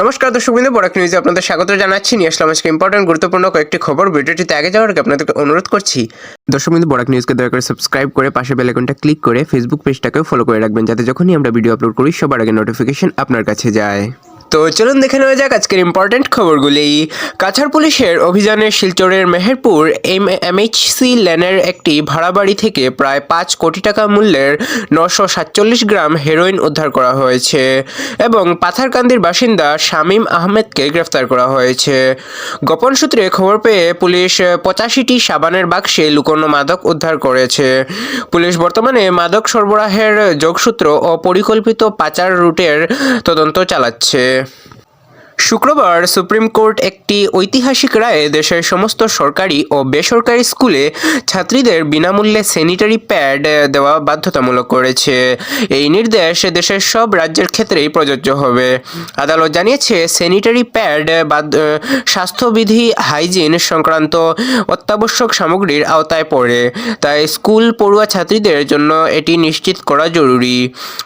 নমস্কার দর্শকবৃন্দ, বরাক নিউজে আপনাদের স্বাগত জানাচ্ছি। নিয়ে আসলাম আজকে ইম্পর্টেন্ট গুরুত্বপূর্ণ কয়েকটি খবর। ভিডিওটিতে আগে যাওয়ার আগে আপনাদেরকে অনুরোধ করছি দর্শকবৃন্দ, বরাক নিউজকে দয়া করে সাবস্ক্রাইব করে পাশে বেল আইকনটা ক্লিক করে ফেসবুক পেজটাকেও ফলো করে রাখবেন, যাতে যখনই আমরা ভিডিও আপলোড করি সবার আগে নোটিফিকেশন আপনার কাছে যায়। তো চলুন দেখে নেওয়া যাক আজকের ইম্পর্টেন্ট খবরগুলি। কাছাড় পুলিশের অভিযানে শিলচরের মেহেরপুর এমএইচসি লেনের একটি ভাড়া বাড়ি থেকে প্রায় 5 কোটি টাকা মূল্যের 947 গ্রাম হেরোইন উদ্ধার করা হয়েছে এবং পাথারকান্দির বাসিন্দা শামীম আহমেদকে গ্রেফতার করা হয়েছে। গোপন সূত্রে খবর পেয়ে পুলিশ 85টি সাবানের বাক্সে লুকোনো মাদক উদ্ধার করেছে। পুলিশ বর্তমানে মাদক সরবরাহের যোগসূত্র ও পরিকল্পিত পাচার রুটের তদন্ত চালাচ্ছে। শুক্রবার সুপ্রিম কোর্ট একটি ঐতিহাসিক রায়ে দেশের সমস্ত সরকারি ও বেসরকারি স্কুলে ছাত্রীদের বিনামূল্যে স্যানিটারি প্যাড দেওয়া বাধ্যতামূলক করেছে। এই নির্দেশ দেশের সব রাজ্যের ক্ষেত্রেই প্রযোজ্য হবে। আদালত জানিয়েছে, স্যানিটারি প্যাড স্বাস্থ্যবিধি হাইজিন সংক্রান্ত অত্যাবশ্যক সামগ্রীর আওতায় পড়ে, তাই স্কুল পড়ুয়া ছাত্রীদের জন্য এটি নিশ্চিত করা জরুরি।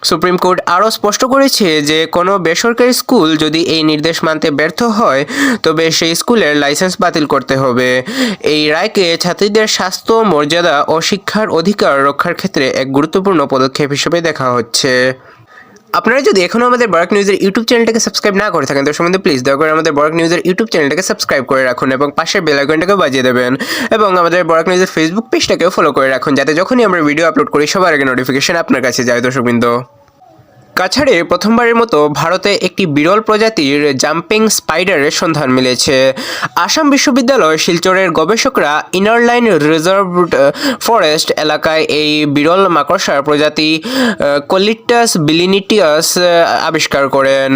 সুপ্রিম কোর্ট আরও স্পষ্ট করেছে যে কোনো বেসরকারি স্কুল যদি এই নির্দেশ মানতে ব্যর্থ হয় তবে সেই স্কুলের লাইসেন্স বাতিল করতে হবে। এই রায়কে ছাত্রীদের স্বাস্থ্য, মর্যাদা ও শিক্ষার অধিকার রক্ষার ক্ষেত্রে এক গুরুত্বপূর্ণ পদক্ষেপ হিসেবে দেখা হচ্ছে। আপনারা যদি এখনও আমাদের বরাক নিউজের ইউটিউব চ্যানেলটাকে সাবস্ক্রাইব না করে থাকেন দর্শক বন্ধু, প্লিজ দয়া করে আমাদের বরাক নিউজের ইউটিউব চ্যানেলটাকে সাবস্ক্রাইব করে রাখুন এবং পাশের বেল আইকনটাকেও বাজিয়ে দেবেন এবং আমাদের বরাক নিউজের ফেসবুক পেজটাকেও ফলো করে রাখুন, যাতে যখনই আমরা ভিডিও আপলোড করি সবার আগে নোটিফিকেশন আপনার কাছে যায় দর্শকবৃন্দ। কাছাড়ে প্রথমবারের মতো ভারতে একটি বিরল প্রজাতির জাম্পিং স্পাইডারের সন্ধান মিলেছে। আসাম বিশ্ববিদ্যালয় শিলচরের গবেষকরা ইনার লাইন রিজার্ভড ফরেস্ট এলাকায় এই বিরল মাকড়সার প্রজাতি কলিটাস বিলিনিটিয়াস আবিষ্কার করেন।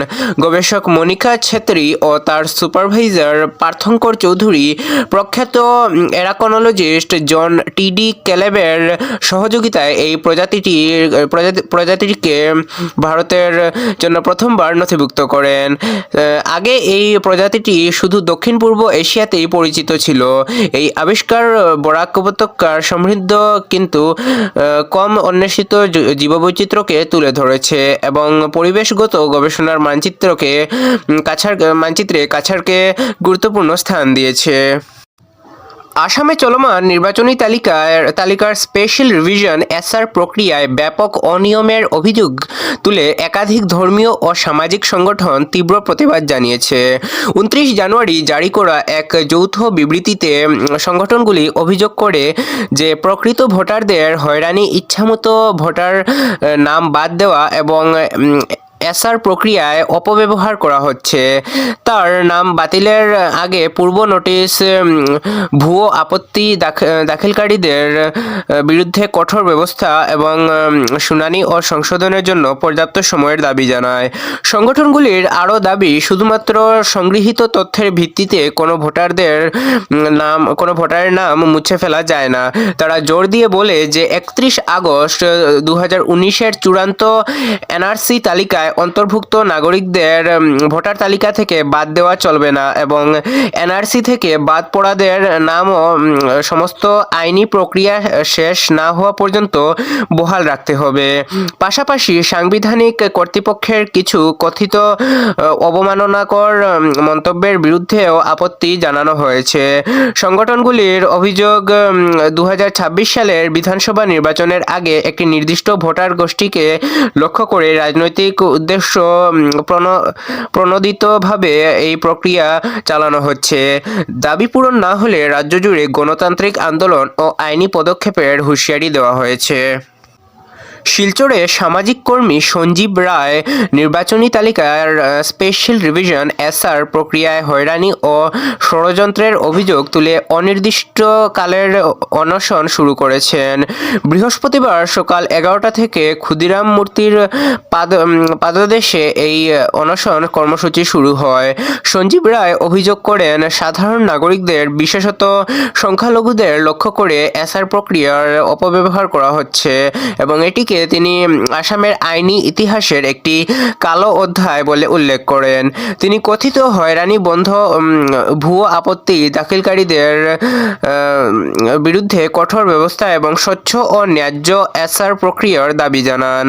গবেষক মনিকা ছেত্রী ও তার সুপারভাইজার পার্থঙ্কর চৌধুরী প্রখ্যাত অ্যারাকনোলজিস্ট জন টি.ডি. ক্যালেবের সহযোগিতায় এই প্রজাতিটিকে ভারতের জন্য প্রথমবার নথিভুক্ত করেন। আগে এই প্রজাতিটি শুধু দক্ষিণ পূর্ব এশিয়াতেই পরিচিত ছিল। এই আবিষ্কার বরাক উপত্যকার সমৃদ্ধ কিন্তু কম অন্বেষিত জীববৈচিত্র্যকে তুলে ধরেছে এবং পরিবেশগত গবেষণার মানচিত্রে কাছাড়কে গুরুত্বপূর্ণ স্থান দিয়েছে। আসামে চলমান নির্বাচনী তালিকার স্পেশাল রিভিশন এসআর প্রক্রিয়ায় ব্যাপক অনিয়মের অভিযোগ তুলে একাধিক ধর্মীয় ও সামাজিক সংগঠন তীব্র প্রতিবাদ জানিয়েছে। 29 জানুয়ারি জারি করা এক যৌথ বিবৃতিতে সংগঠনগুলি অভিযোগ করে যে প্রকৃত ভোটারদের হয়রানি, ইচ্ছামতো ভোটার নাম বাদ দেওয়া এবং এসআর প্রক্রিয়ায় অপব্যবহার করা হচ্ছে। তার নাম বাতিলের আগে পূর্ব নোটিশ, ভুয়ো আপত্তি দাখিলকারীদের বিরুদ্ধে কঠোর ব্যবস্থা এবং শুনানি ও সংশোধনের জন্য পর্যাপ্ত সময়ের দাবি জানায়। সংগঠনগুলির আরও দাবি, শুধুমাত্র সংগৃহীত তথ্যের ভিত্তিতে কোনো ভোটারের নাম মুছে ফেলা যায় না। তারা জোর দিয়ে বলে যে 31 আগস্ট 2019-এর চূড়ান্ত এনআরসি তালিকায় অন্তর্ভুক্ত নাগরিকদের ভোটার তালিকা থেকে বাদ দেওয়া চলবে না এবং এনআরসি থেকে বাদ পড়াদের নামও সমস্ত আইনি প্রক্রিয়া শেষ না হওয়া পর্যন্ত বহাল রাখতে হবে। পাশাপাশি সাংবিধানিক কর্তৃপক্ষের কিছু কথিত অবমাননাকর মন্তব্যের বিরুদ্ধেও আপত্তি জানানো হয়েছে। সংগঠনগুলির অভিযোগ, 2026 সালের বিধানসভা নির্বাচনের আগে একটি নির্দিষ্ট ভোটার গোষ্ঠীকে লক্ষ্য করে রাজনৈতিক উদ্দেশ্য প্রণোদিতভাবে এই প্রক্রিয়া চালানো হচ্ছে। দাবি পূরণ না হলে রাজ্য জুড়ে গণতান্ত্রিক আন্দোলন ও আইনি পদক্ষেপের হুঁশিয়ারি দেওয়া হয়েছে। শিলচরে সামাজিক কর্মী সঞ্জীব রায় নির্বাচনী তালিকার স্পেশাল রিভিশন এসআর প্রক্রিয়ায় হয়রানি ও ষড়যন্ত্রের অভিযোগ তুলে অনির্দিষ্টকালের অনশন শুরু করেছেন। বৃহস্পতিবার সকাল 11টা থেকে ক্ষুদিরাম মূর্তির পাদদেশে এই অনশন কর্মসূচি শুরু হয়। সঞ্জীব রায় অভিযোগ করেন, সাধারণ নাগরিকদের, বিশেষত সংখ্যালঘুদের লক্ষ্য করে এসআর প্রক্রিয়ার অপব্যবহার করা হচ্ছে এবং এটি এটিকে তিনি আসামের আইনি ইতিহাসের একটি কালো অধ্যায় বলে উল্লেখ করেন। তিনি কথিত হয়রানি বন্ধ ভুয়ো আপত্তি দাখিলকারীদের বিরুদ্ধে কঠোর ব্যবস্থা এবং স্বচ্ছ ও ন্যায্য এসআর প্রক্রিয়ার দাবি জানান।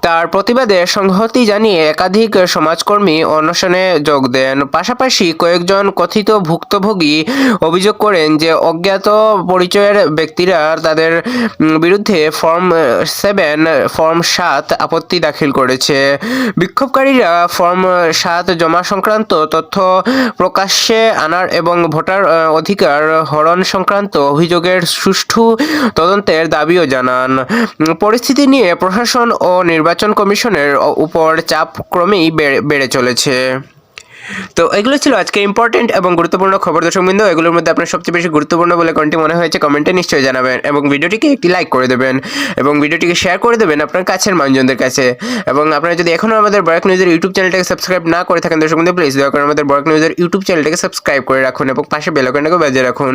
তার প্রতিবাদে সংহতি জানিয়ে একাধিক সমাজকর্মী অনশনে যোগ দেন। পাশাপাশি কয়েকজন কথিত ভুক্তভোগী অভিযোগ করেন যে অজ্ঞাত পরিচয়ের ব্যক্তিরা তাদের বিরুদ্ধে ফর্ম 7 আপত্তি দাখিল করেছে। বিক্ষোভকারীরা ফর্ম 7 জমা সংক্রান্ত তথ্য প্রকাশ্যে আনার এবং ভোটার অধিকার হরণ সংক্রান্ত অভিযোগের সুষ্ঠু তদন্তের দাবিও জানান। পরিস্থিতি নিয়ে প্রশাসন ও নির্বাচন কমিশনের উপর চাপ ক্রমেই বেড়ে চলেছে। তো এগুলো ছিল আজকে ইম্পর্টেন্ট এবং গুরুত্বপূর্ণ খবর। দর্শকবৃন্দ, এগুলোর মধ্যে আপনার সবচেয়ে বেশি গুরুত্বপূর্ণ বলে কোনটি মনে হয়েছে কমেন্টে নিশ্চয়ই জানাবেন এবং ভিডিওটিকে একটি লাইক করে দেবেন এবং ভিডিওটিকে শেয়ার করে দেবেন আপনার কাছের মানুষজনদের কাছে। এবং আপনারা যদি এখনও আমাদের বরাক নিউজের ইউটিউব চ্যানেলটাকে সাবস্ক্রাইব না করে থাকেন দর্শকবৃন্দ, প্লিজ দয়া করে আমাদের বরাক নিউজের ইউটিউব চ্যানেলটাকে সাবস্ক্রাইব করে রাখুন এবং পাশে বেল আইকনটাকে বাজিয়ে রাখুন।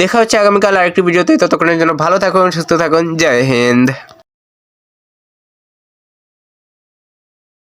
দেখা হচ্ছে আগামীকাল আরেকটি ভিডিওতে। ততক্ষণের জন্য ভালো থাকুন, সুস্থ থাকুন। জয় হিন্দ।